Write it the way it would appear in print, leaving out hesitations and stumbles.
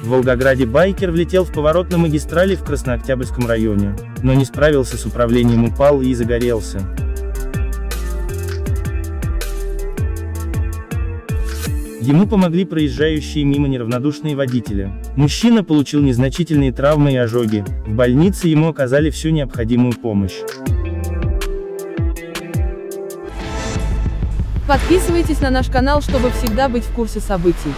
В Волгограде байкер влетел в поворот на магистрали в Краснооктябрьском районе, но не справился с управлением, упал и загорелся. Ему помогли проезжающие мимо неравнодушные водители. Мужчина получил незначительные травмы и ожоги. В больнице ему оказали всю необходимую помощь. Подписывайтесь на наш канал, чтобы всегда быть в курсе событий.